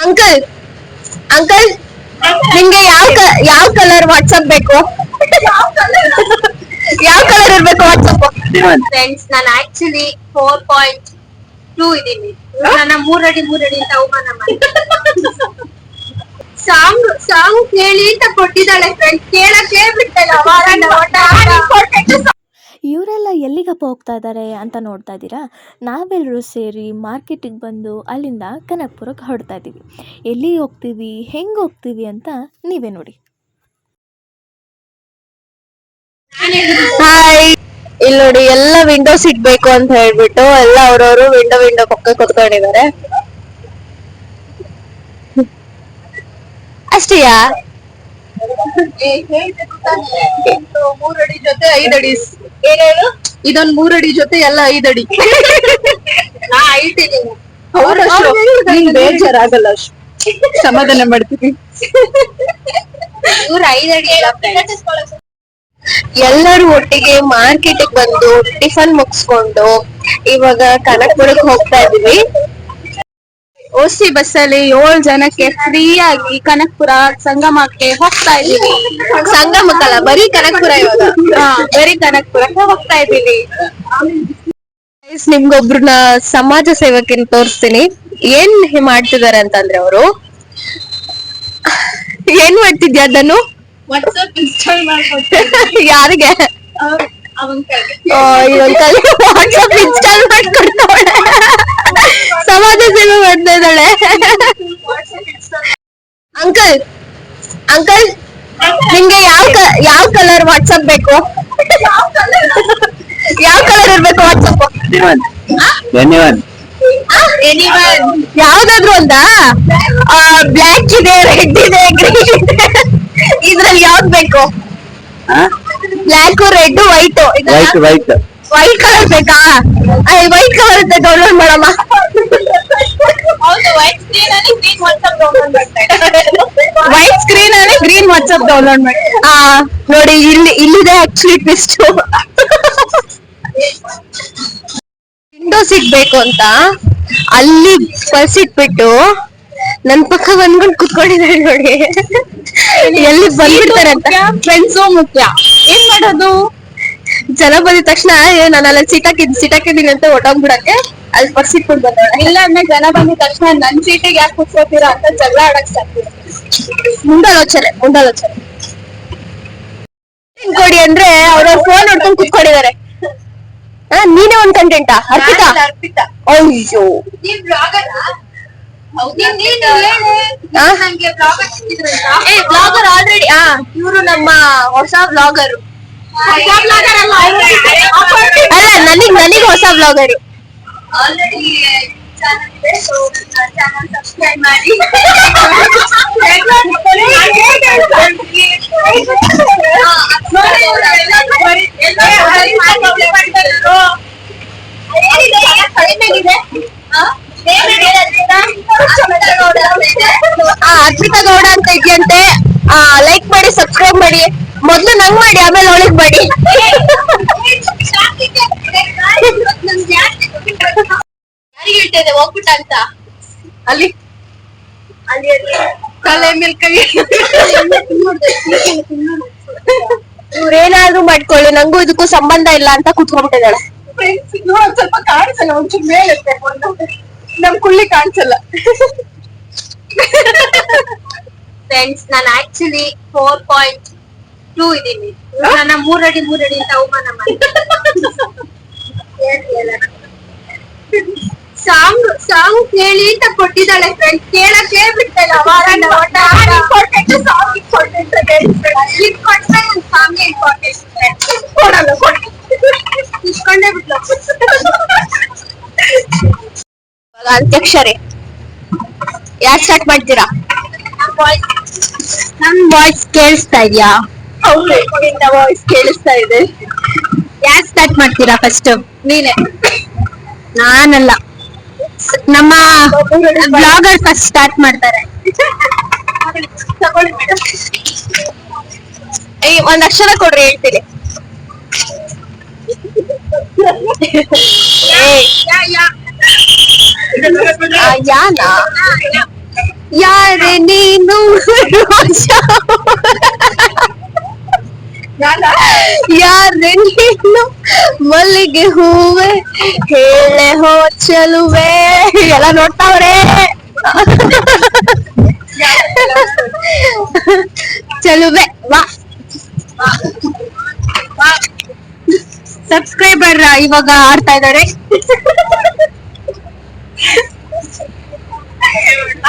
Uncle uncle ನಿಮ್ಗೆ ಯಾವ colour WhatsApp ಬೇಕು? ಯಾವ ಕಲರ್ ಇರ್ಬೇಕು ವಾಟ್ಸಪ್? ಫ್ರೆಂಡ್ಸ್ ನಾನು ಆಕ್ಚುಲಿ 4.2 ಇದೀನಿ. ನನ್ನ 3 ಅಡಿ ಅಂತ ಅವಮಾನ ಮಾಡಿ ಸಾಂಗ್ ಕೇಳಿ ಅಂತ ಕೊಟ್ಟಿದ್ದಾಳೆ ಫ್ರೆಂಡ್ಸ್, ಕೇಳಕ್ಕೆ ಬಿಟ್ಟಿಲ್ಲ. ಇವರೆಲ್ಲ ಎಲ್ಲಿಗಪ್ಪ ಹೋಗ್ತಾ ಇದ್ದಾರೆ ಅಂತ ನೋಡ್ತಾ ಇದ್ದೀರಾ. ನಾವೆಲ್ಲರೂ ಸೇರಿ ಮಾರ್ಕೆಟಿಗೆ ಬಂದು ಅಲ್ಲಿಂದ ಕನಕಪುರಕ್ಕೆ ಹೊರಡ್ತಾ ಇದ್ದೀವಿ. ಎಲ್ಲಿ ಹೋಗ್ತೀವಿ, ಹೆಂಗೆ ಹೋಗ್ತೀವಿ ಅಂತ ನೀವೇ ನೋಡಿ. ಹಾಯ್, ಇಲ್ಲಿ ನೋಡಿ ಎಲ್ಲ ವಿಂಡೋ ಸೀಟ್ ಬೇಕು ಅಂತ ಹೇಳ್ಬಿಟ್ಟು ಎಲ್ಲ ಅವ್ರವ್ರು ವಿಂಡೋ ಪಕ್ಕ ಕೂತ್ಕೊಂಡಿದ್ದಾರೆ. ಅಷ್ಟೇಯಾ? 3 ಅಡಿ ಜೊತೆ 5 ಅಡಿ. ಏನೇನು ಇದೊಂದು 3 ಅಡಿ ಜೊತೆ ಎಲ್ಲ 5 ಅಡಿ. ಬೇಜಾರಾಗಲ್ಲ, ಅಷ್ಟು ಸಮಾಧಾನ ಮಾಡ್ತೀವಿ. ಇವ್ರು 5 ಅಡಿ ಎಲ್ಲರೂ ಒಟ್ಟಿಗೆ ಮಾರ್ಕೆಟ್ ಬಂದು ಟಿಫನ್ ಮುಗಿಸ್ಕೊಂಡು ಇವಾಗ ಕನಕಪುರಕ್ಕೆ ಹೋಗ್ತಾ ಇದೀವಿ. ಓಸಿ ಬಸ್ಸಲ್ಲಿ 7 ಜನಕ್ಕೆ ಫ್ರೀ ಆಗಿ ಕನಕಪುರ ಸಂಗಮಕ್ಕೆ ಹೋಗ್ತಾ ಇದೀವಿ. ಸಂಗಮಕ್ಕಲ್ಲ, ಬರೀ ಕನಕಪುರ ಇವಾಗ. ಬರೀ ಕನಕಪುರಕ್ಕೆ ಹೋಗ್ತಾ ಇದೀವಿ. ನಿಮ್ಗೊಬ್ರನ್ನ ಸಮಾಜ ಸೇವಕಿನ ತೋರಿಸ್ತೀನಿ. ಏನ್ ಮಾಡ್ತಿದಾರೆ ಅಂತಂದ್ರೆ ಅವರು ಏನ್ ಮಾಡ್ತಿದ್ಯಾ ಅದನ್ನು? ವಾಟ್ಸ್ಆಪ್ ಇನ್ಸ್ಟಾಲ್ ಯಾರಿಗೆ? ವಾಟ್ಸ್ಆಪ್ ಇನ್ಸ್ಟಾಲ್ ಮಾಡ್ಕೊಡ್ತಾಳೆ, ಸಮಾಜ ಸೇವೆ ಮಾಡ್ತಾ ಇದ್ದಾಳೆ. ಅಂಕಲ್ ಅಂಕಲ್ ನಿಮ್ಗೆ ಯಾವ ಕಲರ್ ವಾಟ್ಸಪ್ ಬೇಕು? ಯಾವ ಕಲರ್ ಇರ್ಬೇಕು ವಾಟ್ಸಪ್? ಯಾವ್ದಾದ್ರು ಒಂದಾ? ಬ್ಲ್ಯಾಕ್ ಇದೆ, ರೆಡ್ ಇದೆ, ಗ್ರೀನ್ ಇದೆ. ಇದ್ರಲ್ಲಿ ಯಾವ್ದು ಬೇಕು? Black, red, white. White colour ಬೇಕಾ? ವೈಟ್ ಕಲರ್ ಡೌನ್ಲೋಡ್ ಮಾಡಮ್ಮ. ವೈಟ್ ಸ್ಕ್ರೀನ್ ಅಲ್ಲಿ ಗ್ರೀನ್ ವಾಟ್ಸ್ಆಪ್ ಡೌನ್ಲೋಡ್ ಮಾಡಿ. ನೋಡಿ, ಇಲ್ಲಿದೆ ಆಕ್ಚುಲಿ ಟ್ವಿಸ್ಟ್. ವಿಂಡೋ ಸಿಗ್ಬೇಕು ಅಂತ ಅಲ್ಲಿ ಬಸ್ ಇಟ್ಬಿಟ್ಟು ನನ್ ಪಕ್ಕ ಬಂದ್ಕೊಂಡು ಕುತ್ಕೊಂಡಿದ್ದಾರೆ ನೋಡಿ. ಎಲ್ಲಿ ಬಂದ್ಬಿಡ್ತಾರೆ ಅಂತ. ಫ್ರೆಂಡ್ಸು ಮುಖ್ಯ. ಏನ್ ಮಾಡೋದು? ಜನ ಬಂದಿದ ತಕ್ಷಣ ನಾನು ಅಲ್ಲಿ ಸೀಟಾಕಿದ್ದೀನಿ ಅಂತ ಹೊಟ್ಟೋಗ್ಬಿಡಕ್ಕೆ ಅಲ್ಲಿ ಬಸ್ ಇಟ್ಕೊಂಡು ಬಂದವಳೆ. ಇಲ್ಲ ಅಂದ್ರೆ ಜನ ಬಂದಿದ ತಕ್ಷಣ ನನ್ ಸೀಟಿಗೆ ಯಾಕೆ ಕುತ್ಕೋತೀರಾ ಅಂತ ಜಗಳ ಆಡಕ್ ಸಾಧ್ಯ. ಮುಂದಾಲೋಚನೆ ಕೊಡಿ ಅಂದ್ರೆ ಅವ್ರ ಫೋನ್ ನೋಡ್ಕೊಂಡು ಕುತ್ಕೊಂಡಿದ್ದಾರೆ. ನೀನೇ ಒಂದ್ ಕಂಟೆಂಟಾ? ಅರ್ಪಿತಾ. ಅಯ್ಯೋ, ಬ್ಲಾಗರ್ ಆಲ್ರೆಡಿ. ಇವರು ನಮ್ಮ ಹೊಸ ಬ್ಲಾಗರ್. ಅಲ್ಲ, ನನಗೆ ಹೊಸ ಬ್ಲಾಗರ್. ಆಲ್ರೆಡಿ ಚಾನಲ್ ಇದೆ, ಚಾನಲ್ ಸಬ್ಸ್ಕ್ರೈಬ್ ಮಾಡಿ. ಅರ್ಪಿತಾ ಗೌಡ ಅಂತ ಇದೆಯಂತೆ. ಲೈಕ್ ಮಾಡಿ, ಸಬ್ಸ್ಕ್ರೈಬ್ ಮಾಡಿ. ಮೊದ್ಲು ನಂಗ್ ಮಾಡಿ, ಆಮೇಲೆ ಅವಳಿಗೆ ಮಾಡಿ. ಯಾರಿಗೆ ಹೇಳ್ತಿದ್ದೆ ಹೋಗ್ಬಿಟ್ಟ ಅಂತ? ಅಲ್ಲಿ ತಲೆ ಮೇಲೆ ಕೈ. ಇವ್ರೇನಾದ್ರೂ ಮಾಡ್ಕೊಳ್ಳಿ, ನಂಗೂ ಇದಕ್ಕೂ ಸಂಬಂಧ ಇಲ್ಲ ಅಂತ ಕುತ್ಕೊಂಡ್ಬಿಟ್ಟಿದ್ದಾಳೆ. ಒಂದ್ ಸ್ವಲ್ಪ ಕಾಣಿಸಲ್ಲ, ಒಂಚೂರು ಮೇಲೆ ನಮ್ ಕುಳ್ಳಿ ಕಾಣಿಸಲ್ಲ. ಫ್ರೆಂಡ್ಸ್ ನಾನು ಆಕ್ಚುಲಿ 4.2 ಇದೀನಿ. ನನ್ನ 3 ಅಡಿ ಅಂತ ಅವಮಾನ ಮಾಡಿ ಸಾಂಗ್ ಕೇಳಿ ಅಂತ ಕೊಟ್ಟಿದ್ದಾಳೆ ಫ್ರೆಂಡ್ಸ್, ಕೇಳಕ್ಕೆ ಬಿಟ್ಟಿಲ್ಲ. ಇಸ್ಕೊಂಡೇ ಬಿಟ್ಲ. ಅಂತ್ಯಕ್ಷರಿ ಯಾರು ಸ್ಟಾರ್ಟ್ ಮಾಡ್ತೀರಾ? ನನ್ ವಾಯ್ಸ್ ಕೇಳಿಸ್ತಾ ಇದ್ಯಾ? ವಾಯ್ಸ್ ಕೇಳಿಸ್ತಾ ಇದೆ. ಯಾರು ಸ್ಟಾರ್ಟ್ ಮಾಡ್ತೀರಾ ಫಸ್ಟ್? ನೀನೆ. ನಾನಲ್ಲ, ನಮ್ಮ ಬ್ಲಾಗರ್ ಫಸ್ಟ್ ಸ್ಟಾರ್ಟ್ ಮಾಡ್ತಾರೆ. ಒಂದ್ ಅಕ್ಷರ ಕೊಡ್ರಿ, ಹೇಳ್ತೀನಿ. ಯಾನಾ? ನೀನು ರೋಜಾ ಯಾರೇ ನೀನು ಮಲ್ಲಿಗೆ ಹೂವೆ ಹೇಳೆ ಹೋ ಚಲುವೆ ಎಲ್ಲ ನೋಡ್ತಾವ್ರೆ ಚಲುವೆ ವಾ ಸಬ್ಸ್ಕ್ರೈಬರ್ ಇವಾಗ ಆಡ್ತಾ ಇದಾರೆ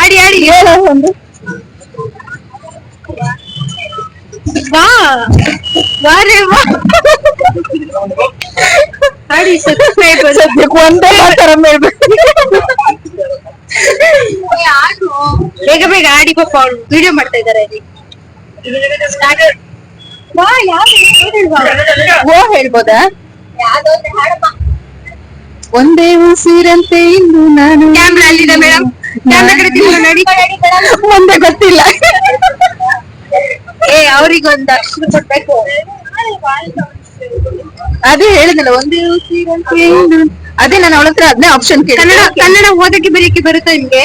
ಆಡಿ ಆಡಿ ಹೇಳೋ ಒಂದು ವಾ ವಾರೇ ವಾ ಆಡಿ ಸಬ್ಸ್ಕ್ರೈಬರ್ ಸದ್ಯಕ್ಕೆ ಒಂದೇ ಮಾತ್ರ ಹೇಳ್ಬೇಕು ಬೇಗ ಬೇಗ ಆಡಿ ಪಾಪ ಅವ್ರು ವಿಡಿಯೋ ಮಾಡ್ತಾ ಇದಾರೆ ಓ ಹೇಳ್ಬೋದಾ ಒಂದೇ ಉಸಿರಂತೆ ಇಂದು ನಾನು ಕ್ಯಾಮ್ರಾ ಅಲ್ಲಿದೆ ಮೇಡಮ್ ಕ್ಯಾಮ್ರಾ ಕಡೆ ನೋಡಿ ಮುಂದೆ ಗೊತ್ತಿಲ್ಲ ಅವ್ರಿಗೊಂದು ಅಕ್ಷರ ಕೊಡ್ಬೇಕು ಅದೇ ಹೇಳಿದಲ್ಲ ಒಂದೇ ಉಸಿರಂತೆ ಇಂದು ಅದೇ ನಾನು ಅವಳ ಹತ್ರ ಅದನ್ನೇ ಆಪ್ಷನ್ ಕೇಳಿ ಕನ್ನಡ ಓದಕ್ಕೆ ಬರೀಕ್ಕೆ ಬರುತ್ತೆ ನಿಮ್ಗೆ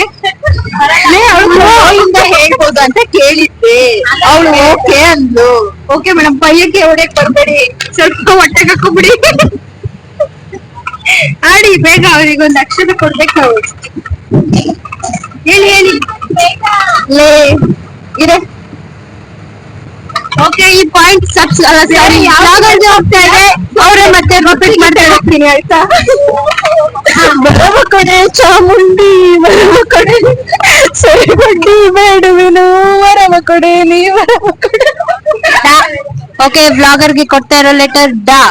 ಅವಳಿಂದ ಹೇಳ್ಬೋದು ಅಂತ ಕೇಳಿದ್ದೆ ಅವಳು ಓಕೆ ಅಂದ್ಲು ಓಕೆ ಮೇಡಮ್ ಪಯ್ಯಕ್ಕೆ ಹೊಡೆಯಕ್ ಬರ್ಬೇಡಿ ಸ್ವಲ್ಪ ಹೊಟ್ಟೆಗೆ ಹಾಕೋಬಿಡಿ ಆಡಿ ಬೇಗ ಅವ್ರಿಗೊಂದು ಅಕ್ಷರ ಕೊಡ್ಬೇಕು ನಾವು ಹೇಳಿ ಹೇಳಿ ಲೇ ಇದೆ ಓಕೆ ಈ ಪಾಯಿಂಟ್ ಸಾರಿ ಯಾವ್ದಾದ್ರು ಹೋಗ್ತಾ ಇದೆ ಅವರೇ ಮತ್ತೆ ರಿಪೀಟ್ ಮಾಡ್ತಾ ಹೋಗ್ತೀನಿ ಆಯ್ತಾ ಬರವ ಕಡೆ ಚಾಮುಂಡಿ ಬರವ ಕಡೆ ಸರಿಬಡ್ಡಿ ಬೇಡುವೆನು ವರವ ಕೊಡೆ ನೀ ವರವ ಕೊಡೆ ಓಕೆ ಬ್ಲಾಗರ್ಗೆ ಕೊಡ್ತಾ ಇರೋ ಲೆಟರ್ ಡಾ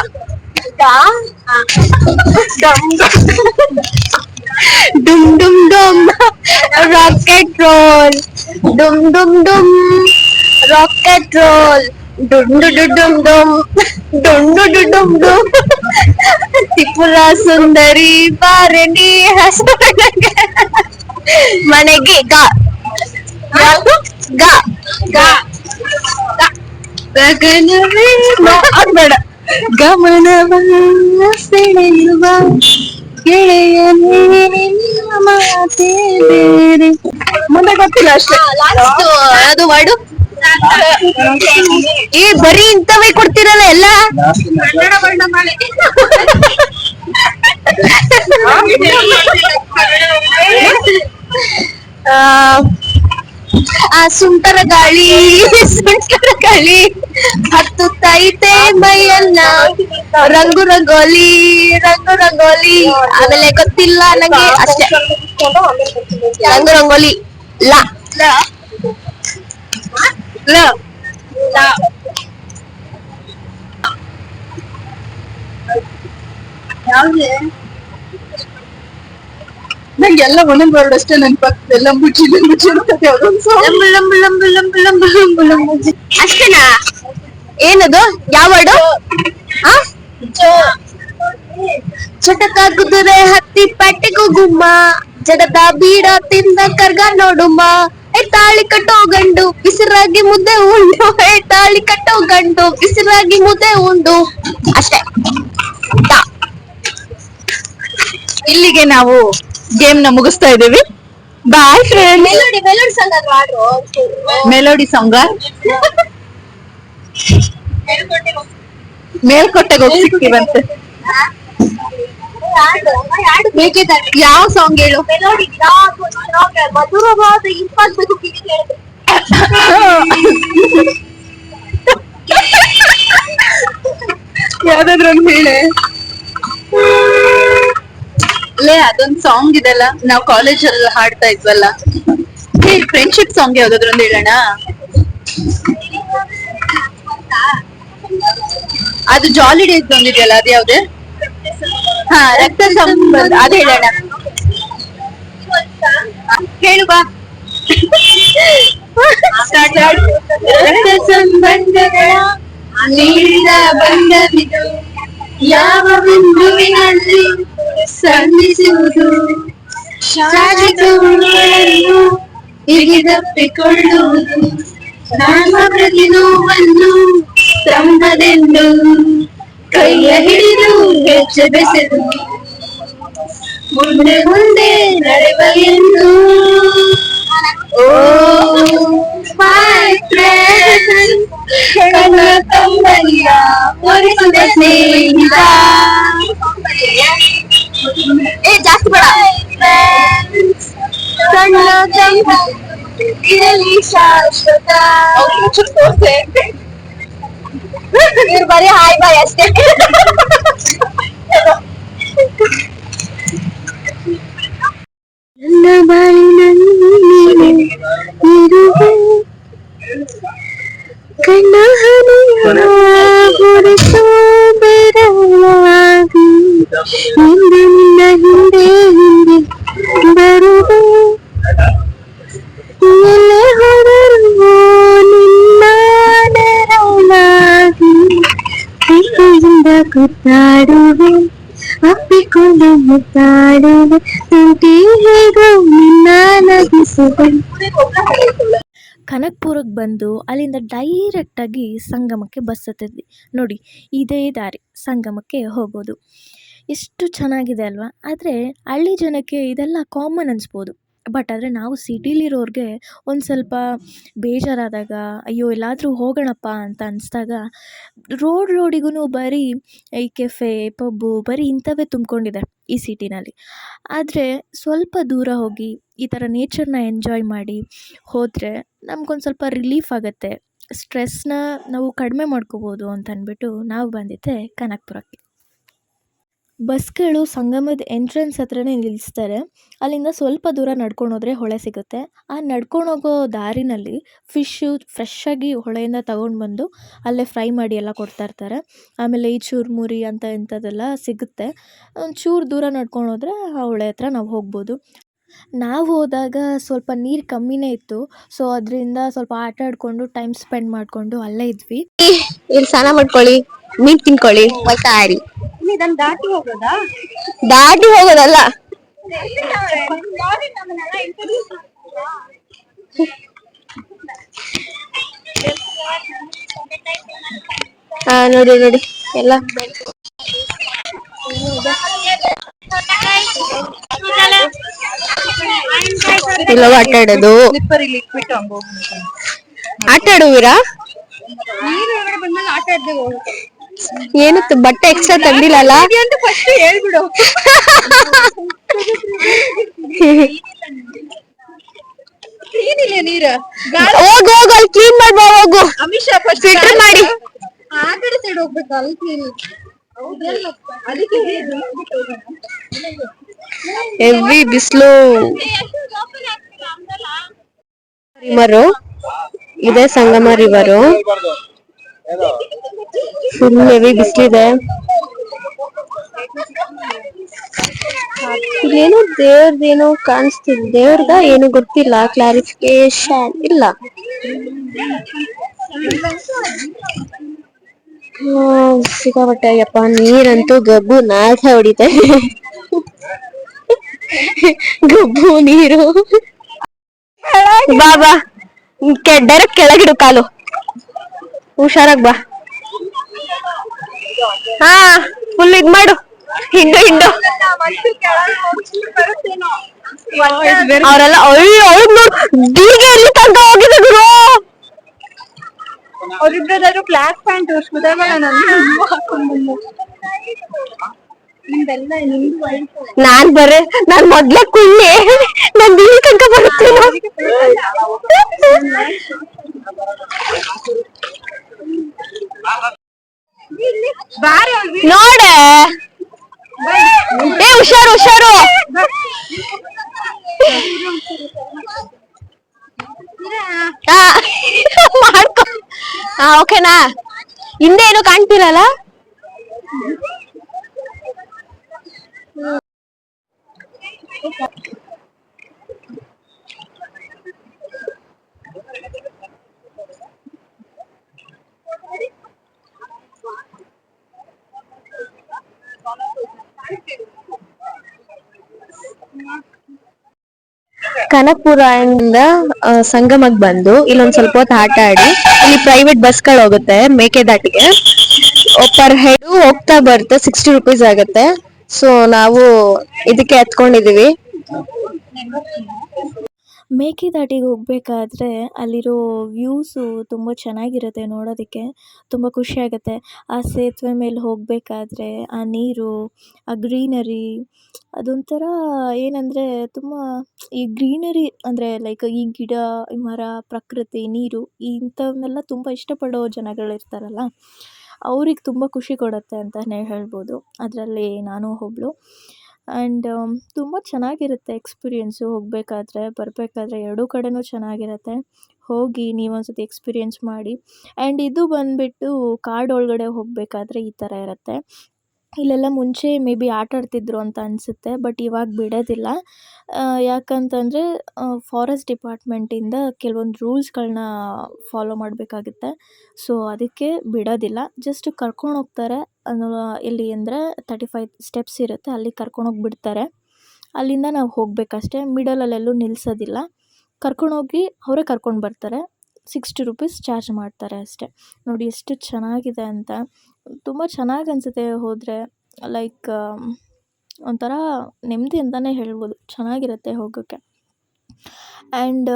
ಡುಮ್ ಡುಮ್ ಡುಮ್ ರಾಕೆಟ್ ರೋಲ್ ಡುಮ್ ಡುಮ್ ಡುಮ್ ರಾಕೆಟ್ ರೋಲ್ ಡುಂಡು ಡುಮ್ ಡುಮ್ ಡುಂಡು ಡುಮ್ ಡುಮ್ ತ್ರಿಪುರ ಸುಂದರಿ ಬಾರಣಿ ಮನೆಗೆ ಗ ಗ ಗ ಗಗನವೇ ಬೇಡ ಗಮನವನ್ನ ಸೆಳೆಯುವ ಗೆಳೆಯನೇ ನಿನ್ನ ಮಾತೇ ಬೇರೆ ಮುಂದೆ ಗೊತ್ತಿಲ್ಲ ಅಷ್ಟೇ ಅದು ಮಾಡು ಏ ಬರೀ ಇಂಥವೇ ಕೊಡ್ತಿರಲ್ಲ ಎಲ್ಲ ಕನ್ನಡ ವರ್ಣಮಾಲೆ ಆ ಸುಂಟರ ಗಾಳಿ ಹತ್ತುತ್ತೈತೆ ಮೈಯಲ್ಲ ರಂಗು ರಂಗೋಲಿ ಆಮೇಲೆ ಗೊತ್ತಿಲ್ಲ ನಂಗೆ ಅಷ್ಟೇ ರಂಗು ರಂಗೋಲಿ ಲಾ ನಂಗೆಲ್ಲ ಒಂದೊಂದು ವರ್ಡ್ ಅಷ್ಟೇ ನೆನಪಾಗ್ತದೆ ಲಂಬುಚಿ ಇರ್ತದೆ ಅಷ್ಟೇನಾ ಏನದು ಯಾವ ವರ್ಡು ಚಟಕ ಕುದುರೆ ಹತ್ತಿ ಪೆಟ್ಟಿಗೂ ಗುಮ್ಮ ಜಡದ ಬೀಡ ತಿಂದ ಕರ್ಗ ನೋಡುಮ್ಮ ತಾಳಿ ಕಟ್ಟೋ ಗಂಡು ಬಿಸಿರಾಗಿ ಮುದ್ದೆ ಉಂಡು ತಾಳಿ ಕಟ್ಟೋ ಗಂಡು ಬಿಸಿರಾಗಿ ಮುದ್ದೆ ಉಂಡು ಅಷ್ಟೇ ಇಲ್ಲಿಗೆ ನಾವು ಗೇಮ್ ನ ಮುಗಿಸ್ತಾ ಇದ್ದೀವಿ ಬಾಯ್ ಫ್ರೆಂಡ್ ಮೆಲೋಡಿ ಸಾಂಗ್ ಮೇಲ್ಕೋಟೆಗೆ ಹೋಗಿ ಸಿಕ್ಕಿವಂತೆ ಯಾವ ಸಾಂಗ್ ಹೇಳು ಮಧುರವಾದ ಇಂಪಾದ ಯಾವ್ದಾದ್ರು ಒಂದು ಹೇಳೆ ಲೇ ಅದೊಂದ್ ಸಾಂಗ್ ಇದೆಲ್ಲ ನಾವ್ ಕಾಲೇಜ್ ಅಲ್ಲಿ ಹಾಡ್ತಾ ಇದ್ವಲ್ಲ ಫ್ರೆಂಡ್ಶಿಪ್ ಸಾಂಗ್ ಯಾವ್ದಾದ್ರು ಒಂದು ಹೇಳೋಣ ಅದು ಜಾಲಿ ಡೇಸ್ ಒಂದಿದೆಯಲ್ಲ ಅದು ಯಾವ್ದು ಹಾ ರಕ್ತ ಸಂಬಂಧ ಅದು ಹೇಳೋಣ ಹೇಳು ಬಾ ರಕ್ತ ಸಂಬಂಧಗಳ ನೀಡಿದ ಬಂಧವಿದು ಯಾವ ಬಿಂದುವಿನಲ್ಲಿ ಸಂಧಿಸುವುದು ಶಾಲೆಗಳನ್ನು ಹಿಡಿದಪ್ಪಿಕೊಳ್ಳುವುದು ನಮ್ಮ ಪ್ರತಿ ನೋವನ್ನು ತಮ್ಮದೆಂದು ಕೈಯ ಹಿಡಿದು ಹೆಜ್ಜೆ ಬೆಸೆದು ಮುಂದೆ ಮುಂದೆ ನಡೆವ ಎಂದು ಓ ಸೌಂದರ್ಯ ಪೂರೈಸುವ ಸ್ನೇಹಿತ. ಏ ಜಾಸ್ತಿ ಬೇಡ. ಸಣ್ಣ ಚಂದ ಇರಲಿ ಶಾಶ್ವತ. ಇವ್ರು ಬರೀ ಹಾಯ್ ಬಾಯ್ ಅಷ್ಟೇ. ನನ್ನ ಬಾಳಿನಲ್ಲಿ ಇರುವೆ ಕಣ್ಣ ಹನಿಯು ಬೆರವಾಗಿ ಹಿಂದೆ ನಿನ್ನ ಹಿಂದೆ ಹಿಂದೆ ಬರುವೆ. ಎಲ್ಲೇ ಹೋದರೂ ನಿನ್ನ ನೆರಳಾಗಿ ಪ್ರೀತಿಯಿಂದ ಕೂತಾಡುವೆ ಅಪ್ಪಿಕೊಂಡು ಮುತ್ತಾಡುವೆ ತುಂಟಿ ಹೇಗೋ ನಿನ್ನ ನಗಿಸುವೆ. ಕನಕ್ಪುರಕ್ಕೆ ಬಂದು ಅಲ್ಲಿಂದ ಡೈರೆಕ್ಟಾಗಿ ಸಂಗಮಕ್ಕೆ ಬಸ್ ಹತ್ತಿದ್ವಿ. ನೋಡಿ, ಇದೇ ದಾರಿ ಸಂಗಮಕ್ಕೆ ಹೋಗೋದು. ಎಷ್ಟು ಚೆನ್ನಾಗಿದೆ ಅಲ್ವಾ? ಆದರೆ ಹಳ್ಳಿ ಜನಕ್ಕೆ ಇದೆಲ್ಲ ಕಾಮನ್ ಅನಿಸ್ಬೋದು. ಬಟ್ ಆದರೆ ನಾವು ಸಿಟಿಲಿರೋರಿಗೆ ಒಂದು ಸ್ವಲ್ಪ ಬೇಜಾರಾದಾಗ, ಅಯ್ಯೋ ಎಲ್ಲಾದರೂ ಹೋಗೋಣಪ್ಪ ಅಂತ ಅನಿಸ್ದಾಗ ರೋಡಿಗೂ ಬರೀ ಈ ಕೆಫೆ, ಪಬ್ಬು ಬರೀ ಇಂಥವೇ ತುಂಬಿಕೊಂಡಿದೆ ಈ ಸಿಟಿನಲ್ಲಿ. ಆದರೆ ಸ್ವಲ್ಪ ದೂರ ಹೋಗಿ ಈ ಥರ ನೇಚರ್ನ ಎಂಜಾಯ್ ಮಾಡಿ ಹೋದರೆ ನಮ್ಗೊಂದು ಸ್ವಲ್ಪ ರಿಲೀಫ್ ಆಗುತ್ತೆ. ಸ್ಟ್ರೆಸ್ನ ನಾವು ಕಡಿಮೆ ಮಾಡ್ಕೋಬೋದು ಅಂತ ಅಂದ್ಬಿಟ್ಟು ನಾವು ಬಂದಿದ್ದೆ ಕನಕ್ಪುರಕ್ಕೆ. ಬಸ್ಗಳು ಸಂಗಮದ ಎಂಟ್ರೆನ್ಸ್ ಹತ್ರನೇ ನಿಲ್ಲಿಸ್ತಾರೆ. ಅಲ್ಲಿಂದ ಸ್ವಲ್ಪ ದೂರ ನಡ್ಕೊಂಡು ಹೋದರೆ ಹೊಳೆ ಸಿಗುತ್ತೆ. ಆ ನಡ್ಕೊಂಡು ಹೋಗೋ ದಾರಿನಲ್ಲಿ ಫಿಶ್ಶು ಫ್ರೆಶ್ಶಾಗಿ ಹೊಳೆಯಿಂದ ತಗೊಂಡು ಬಂದು ಅಲ್ಲೇ ಫ್ರೈ ಮಾಡಿ ಎಲ್ಲ ಕೊಡ್ತಾಯಿರ್ತಾರೆ. ಆಮೇಲೆ ಈ ಚೂರುಮುರಿ ಅಂತ ಇಂಥದ್ದೆಲ್ಲ ಸಿಗುತ್ತೆ. ಒಂಚೂರು ದೂರ ನಡ್ಕೊಂಡು ಹೋದರೆ ಆ ಹೊಳೆ ಹತ್ರ ನಾವು ಹೋಗ್ಬೋದು. ನಾವು ಹೋದಾಗ ಸ್ವಲ್ಪ ನೀರು ಕಮ್ಮಿನೇ ಇತ್ತು. ಸೊ ಅದರಿಂದ ಸ್ವಲ್ಪ ಆಟ ಆಡಿಕೊಂಡು ಟೈಮ್ ಸ್ಪೆಂಡ್ ಮಾಡಿಕೊಂಡು ಅಲ್ಲೇ ಇದ್ವಿ. ಇಲ್ಲಿ ಸ್ನಾನ ಮಾಡ್ಕೊಳ್ಳಿ, ಮೀನ್ ತಿನ್ಕೊಳ್ಳಿ, ಹೋಗ್ತಾ ಇರಿ. ದಾಟಿ ಹೋಗೋದಾ? ದಾಟಿ ಹೋಗೋದಲ್ಲ. ನೋಡಿ ನೋಡಿ ಎಲ್ಲ ಎಲ್ಲವೂ ಆಟ ಆಡೋದು. ಆಟ ಆಡುವಿರಾ? ಏನು ಬಟ್ಟೆ ಎಕ್ಸ್ಟ್ರಾ ತಂದಿಲ್ಲಲ್ಲ? ಹೇಳ್ಬಿಡು. ಹೋಗು ಹೋಗು, ಅಲ್ಲಿ ಕ್ಲೀನ್ ಮಾಡ್ಬಾ. ಹೋಗು ಫಿಲ್ಟರ್ ಮಾಡಿ. ಆ ಕಡೆ ಸೈಡ್ ಹೋಗ್ಬೇಕು, ಅಲ್ಲಿ ಕ್ಲೀನ್. ಹೆವಿ ಬಿಸಿಲು. ರಿವರು ಇದೆ, ಸಂಗಮ ರಿವರು. ಫುಲ್ ಹೆವಿ ಬಿಸಿಲಿದೆ. ಇಲ್ಲೇನೋ ದೇವ್ರದೇನೋ ಕಾಣಿಸ್ತಿದೆ. ದೇವ್ರದ ಏನು ಗೊತ್ತಿಲ್ಲ, ಕ್ಲಾರಿಫಿಕೇಶನ್ ಇಲ್ಲ. ಸಿಕ್ಕಾಪಟ್ಟೆ ಯಪ್ಪ, ನೀರಂತೂ ಗಬ್ಬು ನಾಗ ಹೊಡಿತೆ. ಗಬ್ಬು ನೀರು. ಬಾಬಾ ಡೈರೆಕ್ಟ್ ಕೆಳಗಿಡು ಕಾಲು, ಹುಷಾರಾಗ್ ಬಾ. ಹಾ ಫುಲ್ ಇದ್ ಮಾಡು, ಹಿಂಡು ಹಿಂಡು. ಅವರೆಲ್ಲ ಬೀಗೆ ಎಲ್ಲಿ ತನಕ ಹೋಗಿದೆ ಗುರು. ಅವ್ರಿಬ್ರದಾದ್ರು ಬ್ಲಾಕ್ ಪ್ಯಾಂಟ್ ನಾನ್ ಮೊದ್ಲೇ ಕುಳ್ಳಿ, ನಾನ್ ಬೀಗಿ ತನಕ ಬರುತ್ತೇನೆ. ನೋಡೆ ಏ ಹುಷಾರು ಹುಷಾರು. ಮಾಡ್ಕೊ. ಓಕೆನಾ? ಹಿಂದೆ ಏನು ಕಾಣ್ತಿರಲ್ಲ? ಕನಕ್ಪುರ ಇಂದ ಸಂಗಮಕ್ಕೆ ಬಂದು ಇಲ್ಲೊಂದ್ ಸ್ವಲ್ಪ ಹೊತ್ತು ಆಟ ಆಡಿ, ಇಲ್ಲಿ ಪ್ರೈವೇಟ್ ಬಸ್ಗಳು ಹೋಗುತ್ತೆ ಮೇಕೆದಾಟಿಗೆ. ಪರ್ ಹೆಡ್ ಹೋಗ್ತಾ ಬರುತ್ತೆ 60 ರೂಪೀಸ್ ಆಗುತ್ತೆ. ಸೊ ನಾವು ಇದಕ್ಕೆ ಹತ್ಕೊಂಡಿದೀವಿ. ಮೇಕೆದಾಟಿಗೆ ಹೋಗಬೇಕಾದ್ರೆ ಅಲ್ಲಿರೋ ವ್ಯೂಸು ತುಂಬ ಚೆನ್ನಾಗಿರುತ್ತೆ ನೋಡೋದಕ್ಕೆ, ತುಂಬ ಖುಷಿಯಾಗುತ್ತೆ. ಆ ಸೇತುವೆ ಮೇಲೆ ಹೋಗಬೇಕಾದ್ರೆ ಆ ನೀರು, ಆ ಗ್ರೀನರಿ ಅದೊಂಥರ ಏನಂದರೆ ತುಂಬ ಈ ಗ್ರೀನರಿ ಅಂದರೆ ಲೈಕ್ ಈ ಗಿಡ, ಈ ಮರ, ಪ್ರಕೃತಿ, ನೀರು ಇಂಥವನ್ನೆಲ್ಲ ತುಂಬ ಇಷ್ಟಪಡೋ ಜನಗಳಿರ್ತಾರಲ್ಲ, ಅವ್ರಿಗೆ ತುಂಬ ಖುಷಿ ಕೊಡುತ್ತೆ ಅಂತಲೇ ಹೇಳ್ಬೋದು. ಅದರಲ್ಲಿ ನಾನು ಒಬ್ಳು. ಆ್ಯಂಡ್ ತುಂಬ ಚೆನ್ನಾಗಿರುತ್ತೆ ಎಕ್ಸ್ಪೀರಿಯೆನ್ಸು ಹೋಗಬೇಕಾದ್ರೆ, ಬರಬೇಕಾದ್ರೆ ಎರಡೂ ಕಡೆಯೂ ಚೆನ್ನಾಗಿರುತ್ತೆ. ಹೋಗಿ ನೀವೊಂದ್ಸತಿ ಎಕ್ಸ್ಪೀರಿಯೆನ್ಸ್ ಮಾಡಿ. ಆ್ಯಂಡ್ ಇದು ಬಂದುಬಿಟ್ಟು ಕಾಡೊಳಗಡೆ ಹೋಗಬೇಕಾದ್ರೆ ಈ ಥರ ಇರುತ್ತೆ. ಇಲ್ಲೆಲ್ಲ ಮುಂಚೆ ಮೇ ಬಿ ಆಟ ಆಡ್ತಿದ್ರು ಅಂತ ಅನಿಸುತ್ತೆ, ಬಟ್ ಇವಾಗ ಬಿಡೋದಿಲ್ಲ. ಯಾಕಂತಂದರೆ ಫಾರೆಸ್ಟ್ ಡಿಪಾರ್ಟ್ಮೆಂಟಿಂದ ಕೆಲವೊಂದು ರೂಲ್ಸ್ಗಳನ್ನ ಫಾಲೋ ಮಾಡಬೇಕಾಗುತ್ತೆ. ಸೊ ಅದಕ್ಕೆ ಬಿಡೋದಿಲ್ಲ. ಜಸ್ಟ್ ಕರ್ಕೊಂಡು ಹೋಗ್ತಾರೆ. ಎಲ್ಲಿ ಅಂದರೆ 35 ಸ್ಟೆಪ್ಸ್ ಇರುತ್ತೆ, ಅಲ್ಲಿಗೆ ಕರ್ಕೊಂಡೋಗಿ ಬಿಡ್ತಾರೆ. ಅಲ್ಲಿಂದ ನಾವು ಹೋಗಬೇಕಷ್ಟೇ. ಮಿಡಲಲ್ಲೆಲ್ಲೂ ನಿಲ್ಲಿಸೋದಿಲ್ಲ. ಕರ್ಕೊಂಡೋಗಿ ಅವರೇ ಕರ್ಕೊಂಡು ಬರ್ತಾರೆ. 60 ರುಪೀಸ್ ಚಾರ್ಜ್ ಮಾಡ್ತಾರೆ ಅಷ್ಟೇ. ನೋಡಿ ಎಷ್ಟು ಚೆನ್ನಾಗಿದೆ ಅಂತ. ತುಂಬ ಚೆನ್ನಾಗಿ ಅನಿಸುತ್ತೆ ಹೋದರೆ. ಲೈಕ್ ಒಂಥರ ನೆಮ್ಮದಿ ಅಂತಲೇ ಹೇಳ್ಬೋದು. ಚೆನ್ನಾಗಿರುತ್ತೆ ಹೋಗೋಕ್ಕೆ. ಆ್ಯಂಡ್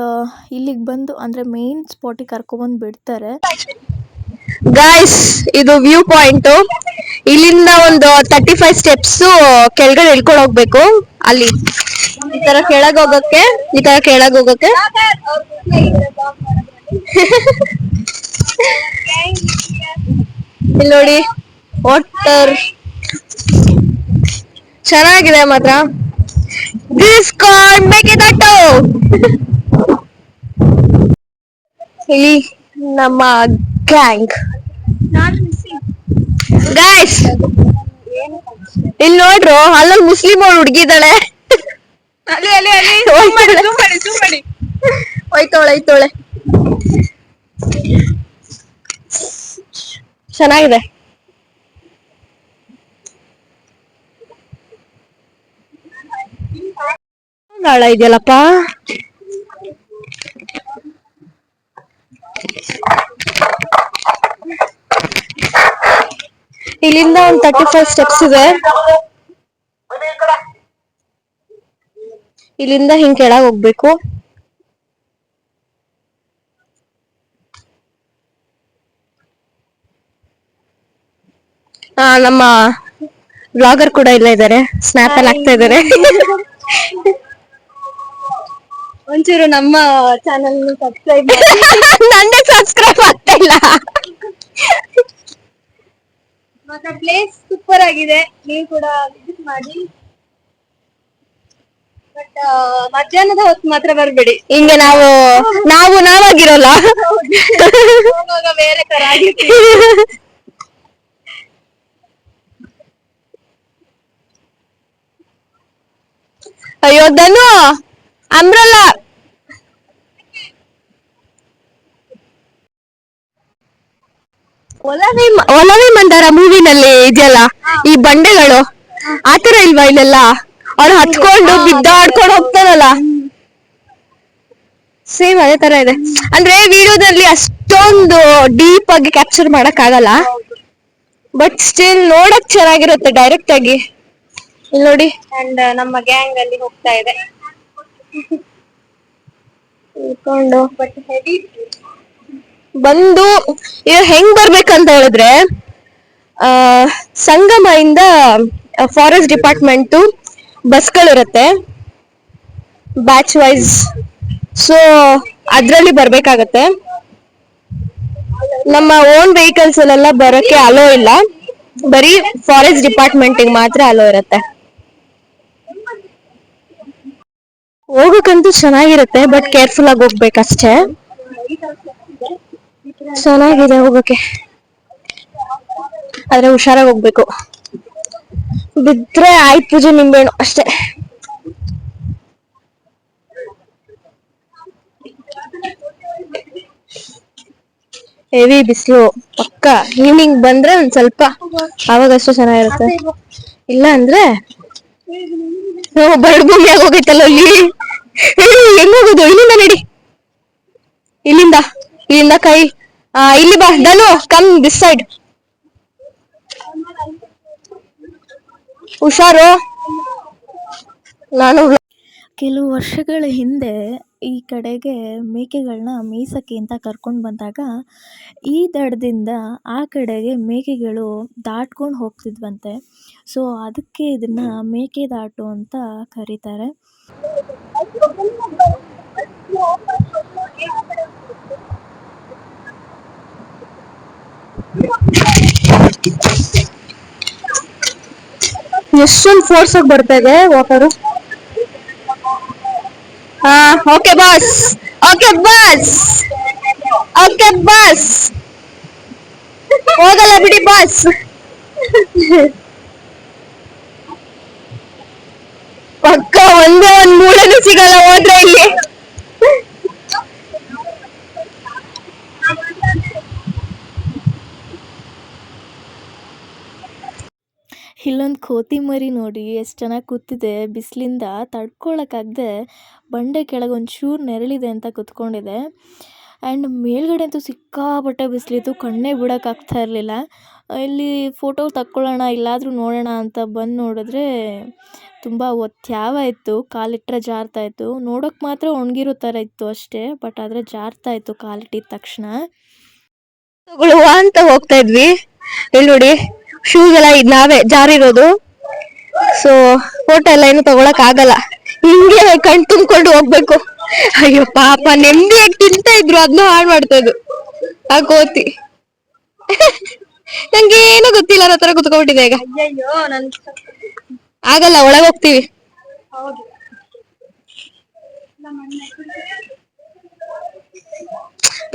ಇಲ್ಲಿಗೆ ಬಂದು ಅಂದರೆ ಮೇನ್ ಸ್ಪಾಟಿಗೆ ಕರ್ಕೊಬಂದು ಬಿಡ್ತಾರೆ. ಗಾಯ್ಸ್, ಇದು ವ್ಯೂ ಪಾಯಿಂಟು. ಇಲ್ಲಿಂದ ಒಂದು 35 ಸ್ಟೆಪ್ಸು ಕೆಳಗಡೆ ಇಳ್ಕೊಂಡು ಹೋಗ್ಬೇಕು. ಅಲ್ಲಿ ಈ ತರ ಕೆಳಗೆ ಹೋಗಕ್ಕೆ ಇಲ್ಲಿ ನೋಡಿ, ವಾಟರ್ ಚೆನ್ನಾಗಿದೆ ಮಾತ್ರ. This called Mekedatu. ಇಲ್ಲಿ ನಮ್ಮ ಗ್ಯಾಂಗ್. ಗಾಯ್ಸ್, ಇಲ್ಲಿ ನೋಡ್ರು, ಅಲ್ಲೊಂದು ಮುಸ್ಲಿಂ ಅವ್ಳು ಹುಡುಗಿದ್ದಾಳೆ. ಹೋಯ್ತೋಳೆ. ಚೆನ್ನಾಗಿದೆ. ನಾಳ ಇದೆಯಲ್ಲಪ್ಪ. ಇಲ್ಲಿಂದ ಒಂದು 35 ಸ್ಟೆಪ್ಸ್ ಇದೆ. ಇಲ್ಲಿಂದ ಹಿಂಗ್ ಕೆಳಗೆ ಹೋಗ್ಬೇಕು. ನಮ್ಮ ಬ್ಲಾಗರ್ ಕೂಡ ಇಲ್ಲ ಇದ್ದಾರೆ, ಸ್ನ್ಯಾಪ್ ಅಲ್ಲಿ ಹಾಕ್ತಾ ಇದ್ದಾರೆ. ಒಂಚೂರು ನಮ್ಮ ಚಾನಲ್ ಸಬ್ಸ್ಕ್ರೈಬ್ ನಂದೇ ಸಬ್ಸ್ಕ್ರೈಬ್ ಆಗ್ತಾ ಇಲ್ಲ. ಮತ್ತೆ ಪ್ಲೇಸ್ ಸೂಪರ್ ಆಗಿದೆ, ನೀವು ಕೂಡ ವಿಸಿಟ್ ಮಾಡಿ. ಬಟ್ ಮಧ್ಯಾಹ್ನದ ಹೊತ್ತು ಮಾತ್ರ ಬರ್ಬೇಡಿ, ಹಿಂಗೆ ನಾವಾಗಿರೋಲ್ಲ. ಹೋಗುವಾಗ ಬೇರೆ ತರ ಆಗಿತ್ತು. ಅಯ್ಯೋ ಧನು, ಅಂಬ್ರಲ್ಲ. ಒಲವೇ ಮಂದಾರ ಮೂವಿನಲ್ಲಿ ಇದೆಯಲ್ಲ ಈ ಬಂಡೆಗಳು, ಆತರ ಇಲ್ವಾ ಇಲ್ಲೆಲ್ಲ? ಅವ್ರು ಹತ್ಕೊಂಡು ಬಿದ್ದಾಡ್ಕೊಂಡು ಹೋಗ್ತಾರಲ್ಲ, ಸೇಮ್ ಅದೇ ತರ ಇದೆ. ಅಂದ್ರೆ ವಿಡಿಯೋದಲ್ಲಿ ಅಷ್ಟೊಂದು ಡೀಪ್ ಆಗಿ ಕ್ಯಾಪ್ಚರ್ ಮಾಡಕ್ ಆಗಲ್ಲ, ಬಟ್ ಸ್ಟಿಲ್ ನೋಡಕ್ ಚೆನ್ನಾಗಿರುತ್ತೆ ಡೈರೆಕ್ಟ್ ಆಗಿ. ಇಲ್ಲಿ ನೋಡಿ, ಅಂಡ್ ನಮ್ಮ ಗ್ಯಾಂಗ್ ಅಲ್ಲಿ ಹೋಗ್ತಾ ಇದೆ. ಬಟ್ ಹೆವಿ ಬಂದು ಇದು ಹೆಂಗ್ ಬರ್ಬೇಕಂತ ಹೇಳಿದ್ರೆ, ಸಂಗಮ ಇಂದ ಫಾರೆಸ್ಟ್ ಡಿಪಾರ್ಟ್ಮೆಂಟ್ ಬಸ್ಗಳಿರುತ್ತೆ ಬ್ಯಾಚ್ ವೈಸ್. ಸೊ ಅದ್ರಲ್ಲಿ ಬರ್ಬೇಕಾಗತ್ತೆ. ನಮ್ಮ ಓನ್ ವೆಹಿಕಲ್ಸ್ ಅಲ್ಲೆಲ್ಲ ಬರೋಕೆ ಅಲೋ ಇಲ್ಲ, ಬರೀ ಫಾರೆಸ್ಟ್ ಡಿಪಾರ್ಟ್ಮೆಂಟ್ ಮಾತ್ರ ಅಲೋ ಇರುತ್ತೆ. ಹೋಗಕ್ಕಂತೂ ಚೆನ್ನಾಗಿರುತ್ತೆ, ಬಟ್ ಕೇರ್ಫುಲ್ ಆಗಿ ಹೋಗ್ಬೇಕಷ್ಟೇ. ಚೆನ್ನಾಗಿದೆ ಹೋಗಕ್ಕೆ, ಆದ್ರೆ ಹುಷಾರಾಗಿ ಹೋಗ್ಬೇಕು. ಬಿದ್ರೆ ಆಯ್ತು ಪೂಜೆ ನಿಂಬೇಣು ಅಷ್ಟೇ. ಹೆವಿ ಬಿಸಿಲು ಪಕ್ಕ. ಈವ್ನಿಂಗ್ ಬಂದ್ರೆ ಒಂದ್ ಸ್ವಲ್ಪ ಅವಾಗಷ್ಟು ಚೆನ್ನಾಗಿರುತ್ತೆ, ಇಲ್ಲ ಅಂದ್ರೆ ಬರಡು ಭೂಮಿಯಾಗ ಹೋಗೈತಲ್ಲ ಅಲ್ಲಿ. ಹೆಂಗ್ ಹೋಗುದು? ಇಲ್ಲಿಂದ ನಡಿ, ಇಲ್ಲಿಂದ ಕೈ ಇಲ್ಲಿ ಬಾ ಧನು, ಕಮ್ ದಿಸ್ ಸೈಡ್. ಹುಷಾರು. ನಾನು ಕೆಲವು ವರ್ಷಗಳ ಹಿಂದೆ ಈ ಕಡೆಗೆ ಮೇಕೆಗಳನ್ನ ಮೇಯ್ಸೋಕ್ಕೆ ಅಂತ ಕರ್ಕೊಂಡು ಬಂದಾಗ ಈ ದಡದಿಂದ ಆ ಕಡೆಗೆ ಮೇಕೆಗಳು ದಾಟ್ಕೊಂಡು ಹೋಗ್ತಿದ್ವಂತೆ. ಸೊ ಅದಕ್ಕೆ ಇದನ್ನು ಮೇಕೆದಾಟು ಅಂತ ಕರೀತಾರೆ. ಎಷ್ಟೊಂದು ಫೋರ್ಸ್ ಆಗಿ ಬರ್ತಾ ಇದೆ Walkaroo. Okay boss, okay boss, okay boss, ಹೋಗಲ್ಲ ಬಿಡಿ ಬಾಸ್. ಪಕ್ಕ ಒಂದೇ ಒಂದ್ ಮೂಳೆನೂ ಸಿಗಲ್ಲ ಹೋದ್ರೆ ಇಲ್ಲಿ. ಇಲ್ಲೊಂದು ಕೋತಿ ಮರಿ ನೋಡಿ ಎಷ್ಟು ಚೆನ್ನಾಗಿ ಕೂತಿದೆ. ಬಿಸಿಲಿಂದ ತಡ್ಕೊಳಕ್ಕಾಗದೆ ಬಂಡೆ ಕೆಳಗೆ ಒಂಚೂರು ನೆರಳಿದೆ ಅಂತ ಕೂತ್ಕೊಂಡಿದೆ. ಆ್ಯಂಡ್ ಮೇಲ್ಗಡೆ ಅಂತೂ ಸಿಕ್ಕಾಪಟ್ಟೆ ಬಿಸಿಲಿತ್ತು, ಕಣ್ಣೇ ಬಿಡೋಕ್ಕಾಗ್ತಾ ಇರಲಿಲ್ಲ. ಇಲ್ಲಿ ಫೋಟೋ ತಕ್ಕೊಳ್ಳೋಣ ಇಲ್ಲಾದರೂ ನೋಡೋಣ ಅಂತ ಬಂದು ನೋಡಿದ್ರೆ ತುಂಬ ಒತ್ತ್ಯಾವ ಇತ್ತು, ಕಾಲಿಟ್ಟರೆ ಜಾರ್ತಾ ಇತ್ತು. ನೋಡೋಕೆ ಮಾತ್ರ ಒಣಗಿರೋ ಥರ ಇತ್ತು ಅಷ್ಟೇ, ಬಟ್ ಆದರೆ ಜಾರ್ತಾ ಇತ್ತು ಕಾಲಿಟ್ಟಿದ ತಕ್ಷಣ. ತಗೊಳ್ಳುವ ಅಂತ ಹೋಗ್ತಾ ಇದ್ವಿ. ಇಲ್ಲಿ ನೋಡಿ ಶೂಸ್ ಎಲ್ಲ ನಾವೇ ಜಾರಿರೋದು. ಸೊ ಫೋಟೋ ಎಲ್ಲ ಏನು ತಗೊಳಕ್ ಆಗಲ್ಲ, ಹಿಂಗೆ ಕಣ್ ತುಂಬ್ಕೊಂಡು ಹೋಗ್ಬೇಕು. ಅಯ್ಯೋ ಪಾಪ, ನೆಮ್ಮದಿಯಾಗಿ ತಿಂತಾ ಇದ್ರು, ಅದನ್ನ ಹಾಳು ಮಾಡ್ತಾ ಇದ್ರು ಆ ಕೋತಿ. ನಂಗೆ ಏನೂ ಗೊತ್ತಿಲ್ಲ, ಅನ್ನೋ ತರ ಕುತ್ಕೊಂಡ್ಬಿಟ್ಟಿದೆ ಈಗ. ಆಗಲ್ಲ, ಒಳಗ್ ಹೋಗ್ತೀವಿ.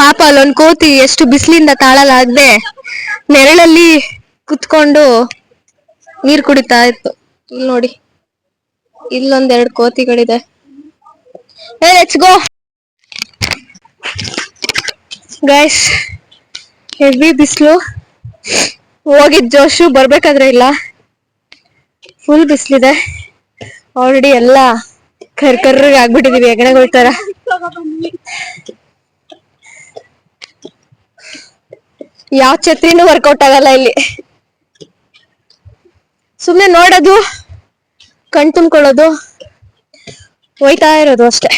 ಪಾಪ ಅಲ್ಲೊಂದ್ ಕೋತಿ ಎಷ್ಟು ಬಿಸಿಲಿಂದ ತಾಳಲಾಗದೆ ನೆರಳಲ್ಲಿ ಕುತ್ಕೊಂಡು ನೀರ್ ಕುಡಿತಾ ಇತ್ತು. ಇಲ್ಲಿ ನೋಡಿ, ಇಲ್ಲೊಂದೆರಡು ಕೋತಿಗಳಿದೆ. Let's go guys. ಹೆವಿ ಬಿಸಿಲು, ಹೋಗಿದ್ ಜೋಶು ಬರ್ಬೇಕಾದ್ರೆ ಇಲ್ಲ. ಫುಲ್ ಬಿಸಿಲಿದೆ. ಆಲ್ರೆಡಿ ಎಲ್ಲ ಕರ್ಕರ್ರಿಗೆ ಆಗ್ಬಿಟ್ಟಿದೀವಿ ಹೆಗಣೆಗಳ ತರ. ಯಾವ ಛತ್ರಿನೂ ವರ್ಕೌಟ್ ಆಗಲ್ಲ ಇಲ್ಲಿ. ಸುಮ್ನೆ ನೋಡೋದು, ಕಣ್ ತುಂಬ್ಕೊಳ್ಳೋದು, ಹೋಯ್ತಾ ಇರೋದು ಅಷ್ಟೆ.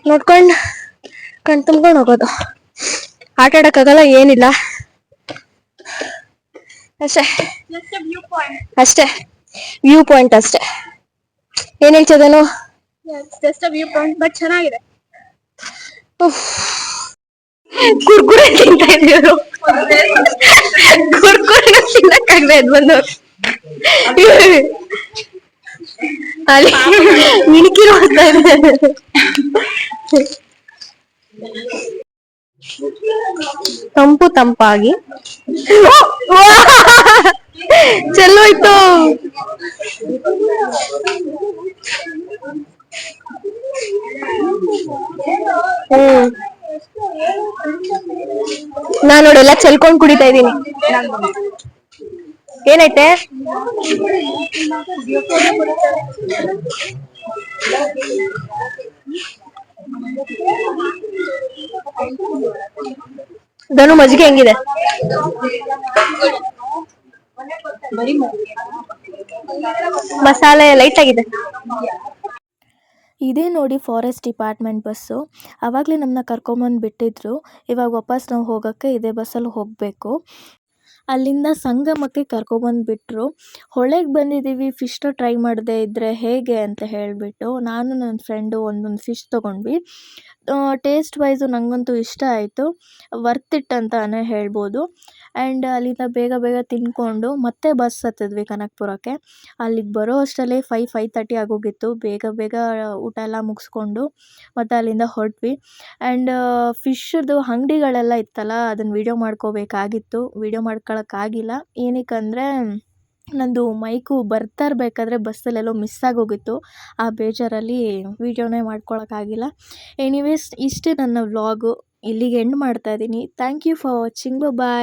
ನೋಡ್ಕೊಂಡ್ ಕಣ್ ತುಂಬ್ಕೊಂಡು ಹೋಗೋದು. ಆಟ ಆಡಕ್ಕಾಗಲ್ಲ, ಏನಿಲ್ಲ, ಅಷ್ಟೇ ಅಷ್ಟೇ. ವ್ಯೂ ಪಾಯಿಂಟ್ ಅಷ್ಟೇ. ಏನ್ ಹೇಳ್ತಿದ್ದೇನು, ಬಟ್ ಚೆನ್ನಾಗಿದೆ. ಕುರ್ಕುರೆ ತಿಂತಾ ಇದ್ರು, ಕುರ್ಕುರೆ ತಿನ್ನಕ್ಕಾಗದೆ ಎದ್ ಬಂದವ್ರು. ಅಲ್ಲಿ ಮಿಣಿಕಿ ನೋಡ್ತಾ ಇದೆ. ತಂಪು ತಂಪಾಗಿ ಚೆಲ್ಲೋಯ್ತು. ನಾನ್ ನೋಡಿ ಎಲ್ಲ ಚೆಲ್ಕೊಂಡ್ ಕುಡಿತಾ ಇದ್ದೀನಿ. ಏನೈತೆ, ಧನು ಮಜ್ಜಿಗೆ ಹೆಂಗಿದೆ? ಮಸಾಲೆ ಲೈಟ್ ಆಗಿದೆ. ಇದೇ ನೋಡಿ ಫಾರೆಸ್ಟ್ ಡಿಪಾರ್ಟ್ಮೆಂಟ್ ಬಸ್ಸು. ಆವಾಗಲೇ ನಮ್ಮನ್ನ ಕರ್ಕೊಂಬಂದು ಬಿಟ್ಟಿದ್ರು. ಇವಾಗ ವಾಪಸ್ ನಾವು ಹೋಗೋಕ್ಕೆ ಇದೇ ಬಸ್ಸಲ್ಲಿ ಹೋಗಬೇಕು. ಅಲ್ಲಿಂದ ಸಂಗಮಕ್ಕೆ ಕರ್ಕೊಬಂದು ಬಿಟ್ಟರು. ಹೊಳೆಗೆ ಬಂದಿದ್ದೀವಿ, ಫಿಶ್ನ ಟ್ರೈ ಮಾಡದೇ ಇದ್ದರೆ ಹೇಗೆ ಅಂತ ಹೇಳಿಬಿಟ್ಟು ನಾನು ನನ್ನ ಫ್ರೆಂಡು ಒಂದೊಂದು ಫಿಶ್ ತೊಗೊಂಡ್ವಿ. ಟೇಸ್ಟ್ ವೈಸು ನನಗಂತೂ ಇಷ್ಟ ಆಯಿತು, ವರ್ತ್ ಇಟ್ ಅಂತಲೇ ಹೇಳ್ಬೋದು. ಆ್ಯಂಡ್ ಅಲ್ಲಿಂದ ಬೇಗ ಬೇಗ ತಿಂದ್ಕೊಂಡು ಮತ್ತೆ ಬಸ್ ಹತ್ತಿದ್ವಿ ಕನಕಪುರಕ್ಕೆ. ಅಲ್ಲಿಗೆ ಬರೋ ಅಷ್ಟರಲ್ಲಿ 5:30 ಆಗೋಗಿತ್ತು. ಬೇಗ ಬೇಗ ಊಟ ಎಲ್ಲ ಮುಗಿಸ್ಕೊಂಡು ಮತ್ತು ಅಲ್ಲಿಂದ ಹೊರಟ್ವಿ. ಆ್ಯಂಡ್ ಫಿಶ್ದು ಅಂಗಡಿಗಳೆಲ್ಲ ಇತ್ತಲ್ಲ, ಅದನ್ನು ವೀಡಿಯೋ ಮಾಡ್ಕೋಬೇಕಾಗಿತ್ತು. ವೀಡಿಯೋ ಮಾಡ್ಕೊಳಕ್ಕಾಗಿಲ್ಲ. ಏನಕ್ಕಂದರೆ ನಂದು ಮೈಕು ಬರ್ತಾ ಇರಬೇಕಾದ್ರೆ ಬಸ್ಸಲ್ಲೆಲ್ಲೋ ಮಿಸ್ ಆಗೋಗಿತ್ತು. ಆ ಬೇಜಾರಲ್ಲಿ ವೀಡಿಯೋನೇ ಮಾಡ್ಕೊಳಕ್ಕಾಗಿಲ್ಲ. ಎನಿವೇಸ್ ಇಷ್ಟೇ ನನ್ನ ವ್ಲಾಗು. ಇಲ್ಲಿಗೆ ಎಂಡ್ ಮಾಡ್ತಾಯಿದ್ದೀನಿ. Thank you for watching. Bye.